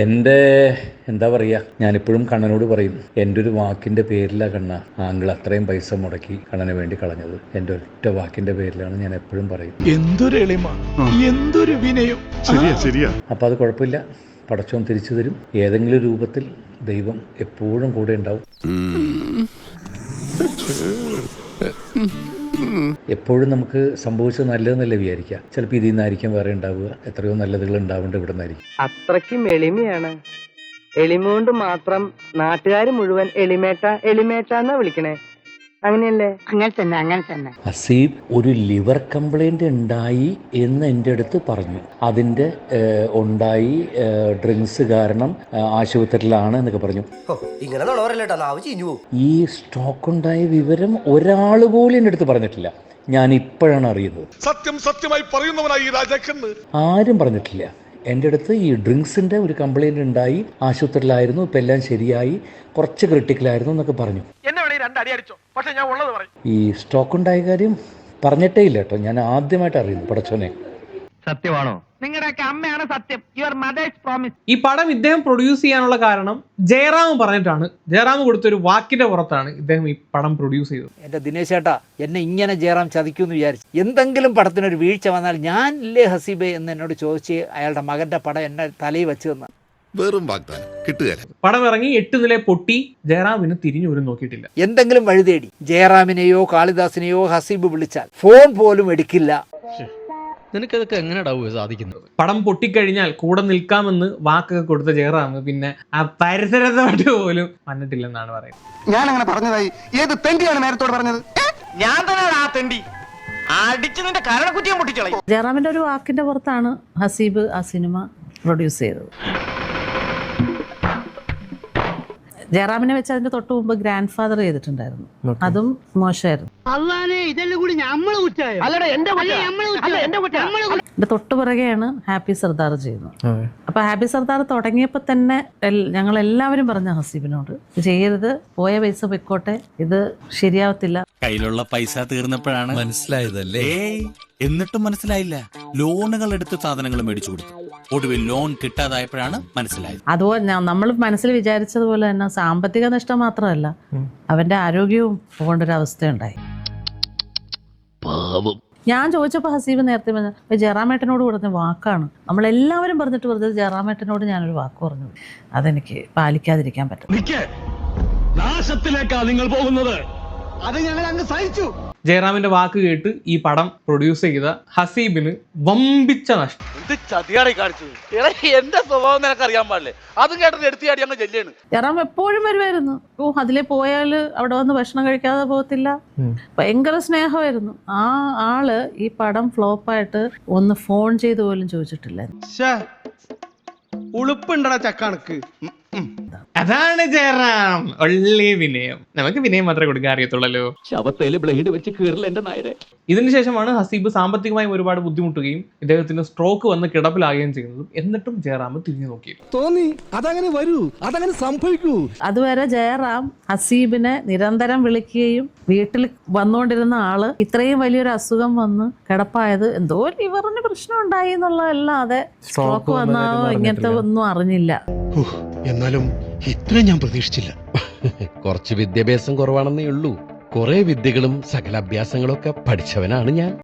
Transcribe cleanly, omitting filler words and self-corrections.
എൻ്റെ എന്താ പറയുക, ഞാനിപ്പോഴും കണ്ണനോട് പറയും, എൻ്റെ ഒരു വാക്കിൻ്റെ പേരിലാണ് കണ്ണ ആങ്കിൾ അത്രയും പൈസ മുടക്കി കണ്ണന് വേണ്ടി കളഞ്ഞത്. എൻ്റെ ഒറ്റ വാക്കിൻ്റെ പേരിലാണ് ഞാൻ എപ്പോഴും പറയും. എന്തൊരു എളിമ, എന്തൊരു വിനയം. ശരിയാ. അപ്പം അത് കുഴപ്പമില്ല, പടച്ചോൻ തിരിച്ചു തരും. ഏതെങ്കിലും രൂപത്തിൽ ദൈവം എപ്പോഴും കൂടെ ഉണ്ടാവും. എപ്പോഴും നമുക്ക് സംഭവിച്ചത് നല്ലതെന്നല്ലേ വിചാരിക്കുക. ചിലപ്പോൾ ഇതിൽ നിന്നായിരിക്കും വേറെ ഉണ്ടാവുക. എത്രയോ നല്ലതുകൾ ഉണ്ടാവേണ്ട ഇവിടെ നിന്നായിരിക്കും. അത്രയ്ക്കും എളിമയാണ്. എളിമ കൊണ്ട് മാത്രം നാട്ടുകാർ മുഴുവൻ എളിമേട്ട എന്നാ വിളിക്കണേ. അങ്ങനെയല്ലേ? അങ്ങനെ തന്നെ. ഹസീബ് ഒരു ലിവർ കംപ്ലൈന്റ് ഉണ്ടായി എന്ന് എൻ്റെ അടുത്ത് പറഞ്ഞു. അതിൻ്റെ ഉണ്ടായി, ഡ്രിങ്ക്സ് കാരണം ആശുപത്രിയിലാണ് എന്നൊക്കെ പറഞ്ഞു. ഈ സ്റ്റോക്ക് ഉണ്ടായ വിവരം ഒരാൾ പോലും എൻ്റെ അടുത്ത് പറഞ്ഞിട്ടില്ല. ഞാൻ ഇപ്പോഴാണ് അറിയുന്നത്. സത്യമായി പറയുന്നവനായി രാജാക്കന്ന് ആരും പറഞ്ഞിട്ടില്ല. എൻ്റെ അടുത്ത് ഈ ഡ്രിങ്ക്സിൻ്റെ ഒരു കംപ്ലൈൻറ്റ് ഉണ്ടായി, ആശുപത്രിയിലായിരുന്നു, ഇപ്പം എല്ലാം ശരിയായി, കുറച്ച് ക്രിട്ടിക്കലായിരുന്നു എന്നൊക്കെ പറഞ്ഞു. ഈ സ്റ്റോക്ക് ഉണ്ടായ കാര്യം പറഞ്ഞിട്ടേ ഇല്ല കേട്ടോ. ഞാൻ ആദ്യമായിട്ട് അറിയുന്നു. പടച്ചോനെ, സത്യമാണോ? നിങ്ങളുടെയൊക്കെ അമ്മയാണ് സത്യം. Your mother's promise. ഈ പടം ഇദ്ദേഹം പ്രൊഡ്യൂസ് ചെയ്യാനുള്ള കാരണം ജയറാം പറഞ്ഞിട്ടാണ്. ജയറാം കൊടുത്തൊരു വാക്കിന്റെ പുറത്താണ് ഇദ്ദേഹം ഈ പടം പ്രൊഡ്യൂസ് ചെയ്തത്. എൻ്റെ ദിനേശ് ചേട്ടാ, എന്നെ ഇങ്ങനെ ജയറാം ചതിക്കുമെന്ന് വിചാരിച്ചു. എന്തെങ്കിലും പടത്തിനൊരു വീഴ്ച വന്നാൽ ഞാൻ ഇല്ലേ ഹസീബെ എന്ന് എന്നോട് ചോദിച്ച് അയാളുടെ മകന്റെ പടം എന്നെ തലയിൽ വെച്ച് തന്ന വെറും വാഗ്ദാനം കിട്ടുകയില്ല. പടം ഇറങ്ങി 8 നില പൊട്ടി. ജയറാമിന് തിരിഞ്ഞു പോലും നോക്കിയിട്ടില്ല. എന്തെങ്കിലും വഴി തേടി ജയറാമിനെയോ കാളിദാസിനെയോ ഹസീബ് വിളിച്ചാൽ ഫോൺ പോലും എടുക്കില്ല. നിനക്കതൊക്കെ എങ്ങനെയാ സാധിക്കുന്നത്? പടം പൊട്ടിക്കഴിഞ്ഞാൽ കൂടെ നിൽക്കാമെന്ന് വാക്കൊക്കെ കൊടുത്ത ജയറാം പിന്നെ ആ പരിസരത്തോട്ട് പോലും വന്നിട്ടില്ലെന്നാണ് പറയുന്നത്. ഞാൻ അങ്ങനെ പറഞ്ഞതായി ഏത് തെണ്ടിയാണ് നേരത്തോട് പറഞ്ഞത്? ഞാൻ തന്നെയാണ് ആ തെണ്ടി. അടിച്ച് നിന്റെ കരണക്കുറ്റിയെ പൊട്ടിച്ചളയും. ജയറാമിന്റെ ഒരു വാക്കിന്റെ പുറത്താണ് ഹസീബ് ആ സിനിമ പ്രൊഡ്യൂസ് ചെയ്തത്. ജയറാമിനെ വെച്ച് അതിന്റെ തൊട്ട് മുമ്പ് ഗ്രാൻഡ് ഫാദർ ചെയ്തിട്ടുണ്ടായിരുന്നു. അതും മോശമായിരുന്നു. എന്റെ തൊട്ട് പിറകെയാണ് ഹാപ്പി സർദാർ ചെയ്യുന്നത്. അപ്പൊ ഹാപ്പി സർദാർ തുടങ്ങിയപ്പോ തന്നെ ഞങ്ങൾ എല്ലാവരും പറഞ്ഞ ഹസീബിനോട് ചെയ്യരുത്, പോയ പൈസ പൊയ്ക്കോട്ടെ, ഇത് ശരിയാവത്തില്ല. കയ്യിലുള്ള പൈസ തീർന്നപ്പോഴാണ് മനസ്സിലായതല്ലേ? എന്നിട്ടും മനസ്സിലായില്ല. ലോണുകൾ എടുത്ത് സാധനങ്ങൾ മേടിച്ചു കൊടുത്തു. ഒടുവിൽ ലോൺ കിട്ടാതായപ്പോഴാണ് മനസ്സിലായത്. അതുപോലെ നമ്മൾ മനസ്സിൽ വിചാരിച്ചതുപോലെ തന്നെ സാമ്പത്തിക നഷ്ടം മാത്രമല്ല, അവന്റെ ആരോഗ്യവും പോകേണ്ട ഒരു അവസ്ഥയുണ്ടായി. ഞാൻ ചോദിച്ചപ്പോൾ ഹസീബ് നേരത്തെ പറഞ്ഞ ജയറാമേട്ടനോട് പറഞ്ഞ വാക്കാണ്. നമ്മളെല്ലാവരും പറഞ്ഞിട്ട് പറഞ്ഞത് ജയറാമേട്ടനോട് ഞാനൊരു വാക്ക് പറഞ്ഞു. അതെനിക്ക് പാലിക്കാതിരിക്കാൻ പറ്റും. നാശത്തിലേക്കാ നിങ്ങൾ പോകുന്നത്. അത് ഞങ്ങൾ അങ്ങ് സഹിച്ചു. ജയറാമിന്റെ വാക്ക് കേട്ട് ഈ പടം പ്രൊഡ്യൂസ് ചെയ്ത ഹസീബിന് വമ്പിച്ച നഷ്ടം. എന്റെ സ്വഭാവം നിനക്ക് അറിയാൻ പാടില്ലേ? അതും കേട്ടിട്ട് എടുത്തിയാടി അങ്ങ് ചെല്ലാണ്. ജയറാം എപ്പോഴും വരുമായിരുന്നു. അതിലെ പോയാല് അവിടെ വന്ന് ഭക്ഷണം കഴിക്കാതെ പോകത്തില്ല. ഭയങ്കര സ്നേഹമായിരുന്നു. ആ ആള് ഈ പടം ഫ്ലോപ്പായിട്ട് ഒന്ന് ഫോൺ ചെയ്ത് പോലും ചോദിച്ചിട്ടില്ല. ഉളുപ്പുണ്ടടാ ചക്കണക്ക്. അതാണ് ജയറാം. ഒള്ളി വിനയം. നമുക്ക് വിനയം മാത്രമേ കൊടുക്കാൻ അറിയത്തുള്ളല്ലോ. ശവത്തേല് ബ്ലേഡ് വെച്ച് കീറില്ല എന്റെ നായരെ. ഇതിനു ശേഷമാണ് ഹസീബ് സാമ്പത്തികമായി ഒരുപാട് ബുദ്ധിമുട്ടുകയും ഇദ്ദേഹത്തിന് സ്ട്രോക്ക് വന്ന് കിടപ്പിലാകുകയും ചെയ്യുന്നതും. എന്നിട്ടും ജയറാം തിരിഞ്ഞു നോക്കി. തോന്നി അതങ്ങനെ വരൂ, അതങ്ങനെ സംഭവിക്കൂ. അതുവരെ ജയറാം ഹസീബിനെ നിരന്തരം വിളിക്കുകയും വീട്ടിൽ വന്നുകൊണ്ടിരുന്ന ആള് ഇത്രയും വലിയൊരു അസുഖം വന്ന് കിടപ്പായത് എന്തോ ലിവറിന് പ്രശ്നം ഉണ്ടായി എന്നുള്ളതല്ലാതെ സ്ട്രോക്ക് വന്ന ഇങ്ങനത്തെ ഒന്നും അറിഞ്ഞില്ല. എന്നാലും ഇത്ര ഞാൻ പ്രതീക്ഷിച്ചില്ല. കുറച്ച് വിദ്യാഭ്യാസം കുറവാണെന്നേ ഉള്ളൂ. കുറെ വിദ്യകളും സകല അഭ്യാസങ്ങളും ഒക്കെ പഠിച്ചവനാണ് ഞാൻ.